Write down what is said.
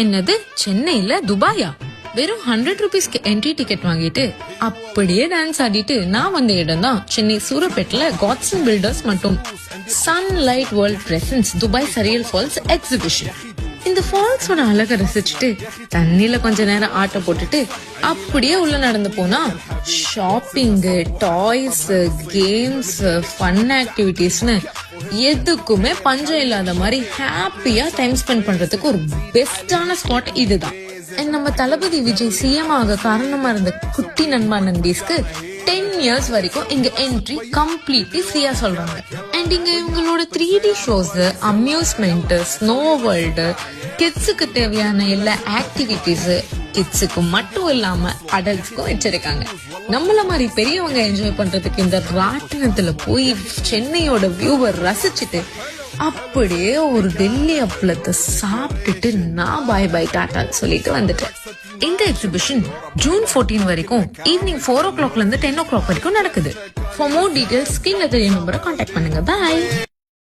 என்னது, சென்னையில துபாயா? வெறும் 100 rupeesக்கு என்ட்ரி டிக்கெட் வாங்கிட்டு அப்படியே டான்ஸ் ஆடிட்டு நான் வந்த இடம் தான் சென்னை சூரப்பேட்ல காட்சன் பில்டர்ஸ் மற்றும் sunlight world presents Dubai surreal falls exhibition. இந்த ஃபால்ஸோட அழகை ரசிச்சுட்டு தண்ணியில கொஞ்ச நேரம் ஆட்ட போட்டுட்டு அப்படியே உள்ள நடந்து போனா ஷாப்பிங்கு, டாய்ஸ், கேம்ஸ், ஃபன் ஆக்டிவிட்டிஸ்னு எதுக்குமே பஞ்சம் இல்லாத மாதிரி ஹாப்பியா டைம் ஸ்பெண்ட் பண்றதுக்கு ஒரு பெஸ்டான ஸ்பாட் இதுதான். நம்ம தளபதி விஜய் சிஎம் ஆக காரணமா இருந்த குட்டி நண்பா நந்தீஸ்க்கு 10 years வரைக்கும் இங்க என்ட்ரி கம்ப்ளீட்லி ஃப்ரீயா சொல்றாங்க. அண்ட் இங்க இவங்களோட 3D shows, amusement, snow world, கிட்ஸுக்கு தேவையான எல்லா ஆக்டிவிட்டிஸ் கிட்ஸுக்கு மட்டும் இல்லாம அடல்ட்ஸ்க்கும் வச்சிருக்காங்க. நம்மள மாதிரி பெரியவங்க என்ஜாய் பண்றதுக்கு இந்த ராட்டினத்துல போய் சென்னையோட வியூவை ரசிச்சுட்டு அப்படியே ஒரு டெல்லி அப்பளத்தை சாப்பிட்டுட்டு நான் பாய் பாய் டாட்டா சொல்லிட்டு வந்துட்டேன். இந்த எக்ஸிபிஷன் ஜூன் 14 வரைக்கும் ஈவினிங் 4 o'clockல இருந்து 10 o'clock வரைக்கும் நடக்குது. ஃபார் மோர் டீடைல்ஸ் ஸ்கிரீன்ல தெரிய நம்பரை கான்டாக்ட் பண்ணுங்க. பாய்.